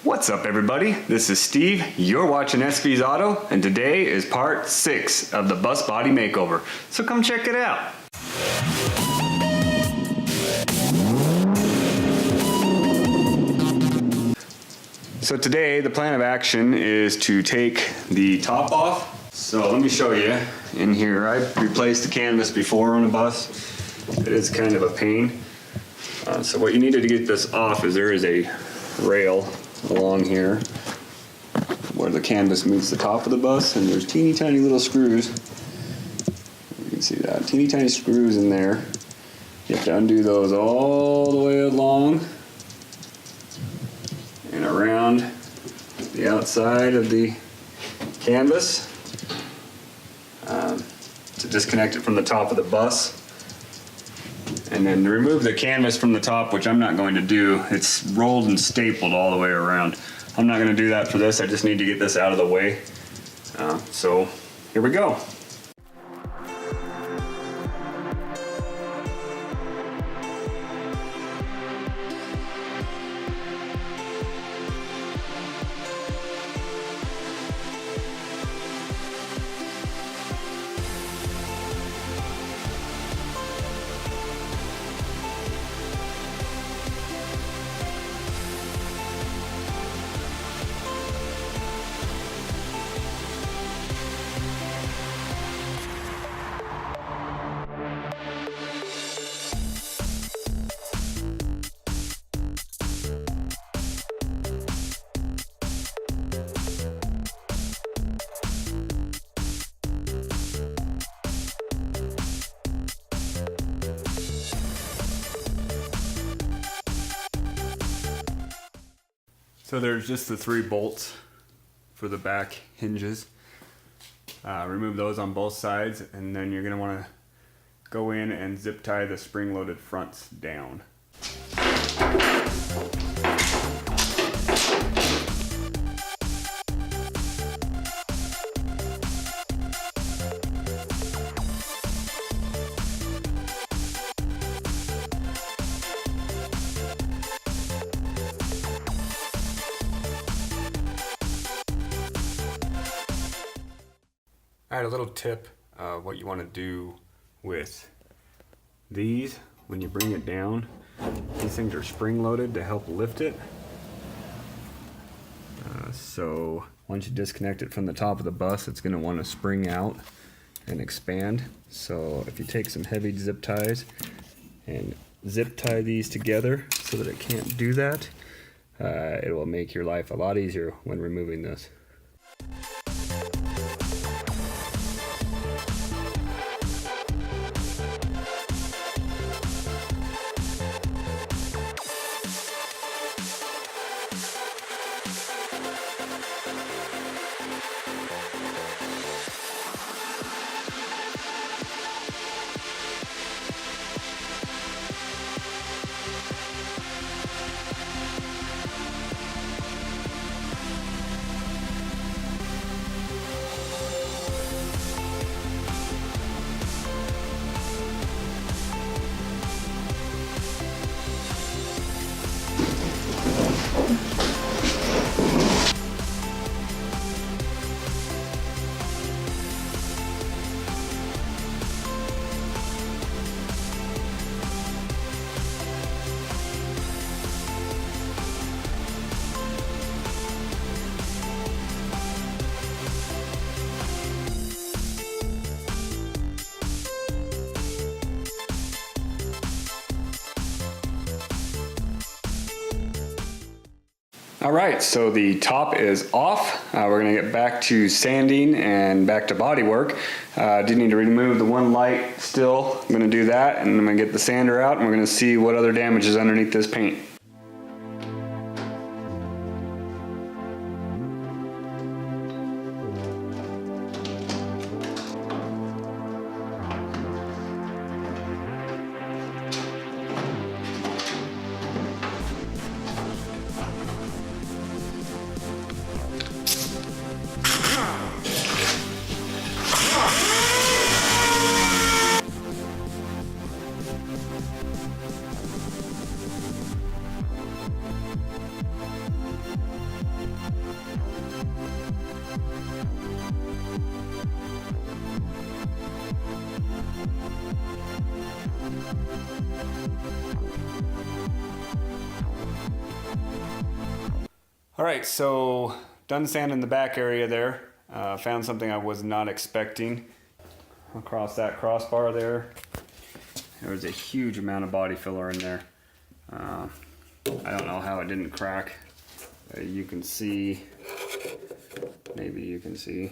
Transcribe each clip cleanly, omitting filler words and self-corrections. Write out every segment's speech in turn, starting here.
What's up everybody, this is Steve, you're watching SV's Auto, and today is part 6 of the bus body makeover, so come check it out. So today the plan of action is to take the top off. So let me show you in here. I've replaced the canvas before on a bus. It is kind of a pain. So what you need to get this off is there is a rail along here where the canvas meets the top of the bus, and there's teeny tiny little screws. You can see that, teeny tiny screws in there. You have to undo those all the way along and around the outside of the canvas to disconnect it from the top of the bus. And then to remove the canvas from the top, which I'm not going to do, it's rolled and stapled all the way around. I'm not going to do that for this, I just need to get this out of the way. So here we go. So there's just the 3 bolts for the back hinges. Remove those on both sides, and then you're going to want to go in and zip tie the spring-loaded fronts down. Alright, a little tip, what you want to do with these when you bring it down. These things are spring loaded to help lift it. So once you disconnect it from the top of the bus, it's going to want to spring out and expand. So if you take some heavy zip ties and zip tie these together so that it can't do that, it will make your life a lot easier when removing this. Alright, so the top is off. We're going to get back to sanding and back to body work. Do need to remove the one light still. I'm going to do that, and I'm going to get the sander out, and we're going to see what other damage is underneath this paint. All right, so done sanding the back area there. Found something I was not expecting. Across that crossbar there, there was a huge amount of body filler in there. I don't know how it didn't crack. You can see, maybe you can see.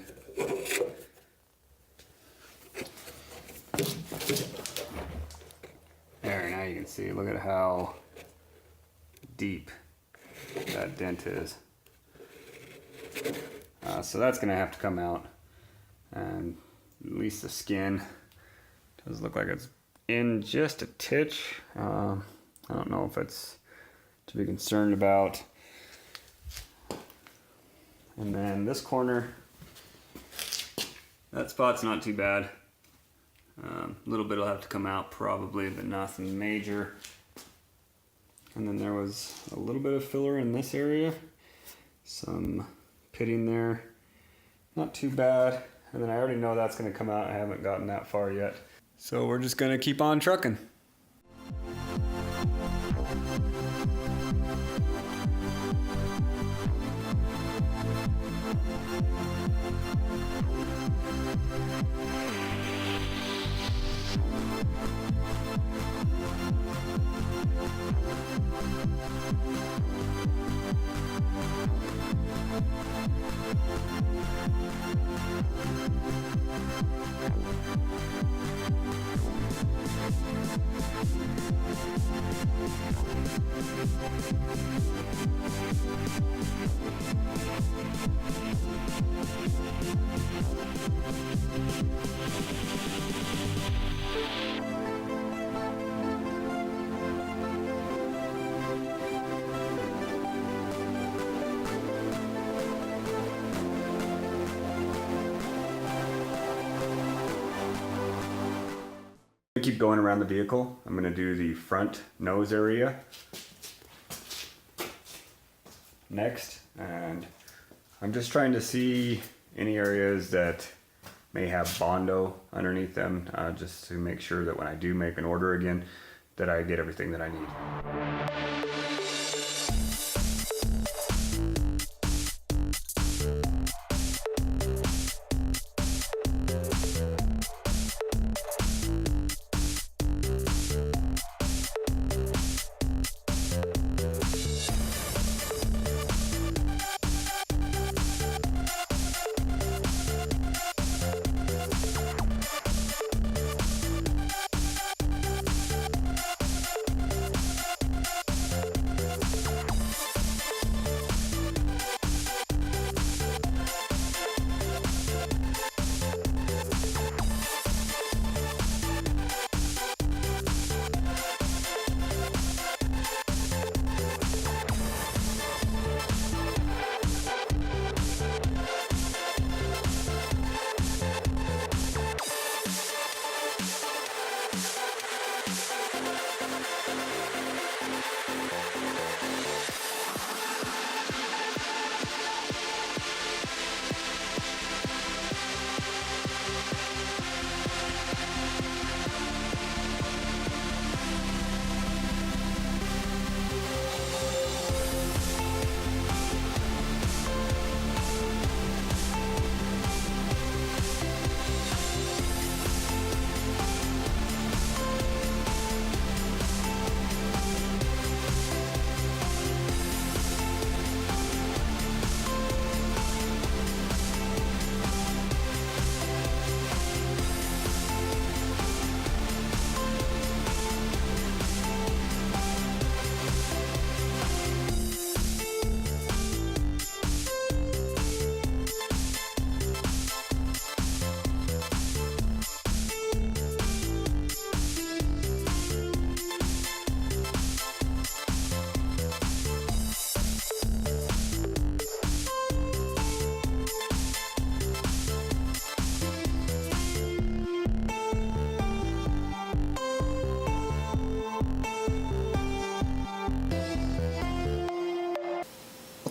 There, now you can see, look at how deep that dent is. So that's gonna have to come out, and at least the skin does look like it's in just a titch. I don't know if it's to be concerned about. And then this corner, that spot's not too bad. A little bit will have to come out probably, but nothing major. And then there was a little bit of filler in this area, some pitting there, not too bad. And then I already know that's gonna come out. I haven't gotten that far yet. So we're just gonna keep on trucking. Keep going around the vehicle. I'm going to do the front nose area next, and I'm just trying to see any areas that may have Bondo underneath them, just to make sure that when I do make an order again, that I get everything that I need.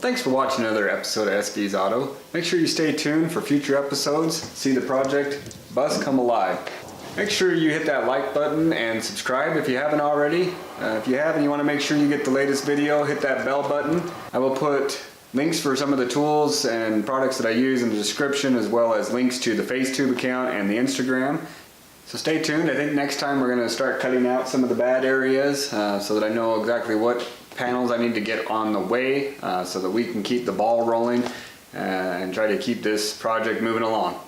Thanks for watching another episode of SB's Auto. Make sure you stay tuned for future episodes. See the project bus come alive. Make sure you hit that like button and subscribe if you haven't already. If you have and you want to make sure you get the latest video, hit that bell button. I will put links for some of the tools and products that I use in the description, as well as links to the FaceTube account and the Instagram. So stay tuned. I think next time we're going to start cutting out some of the bad areas so that I know exactly what panels I need to get on the way so that we can keep the ball rolling and try to keep this project moving along.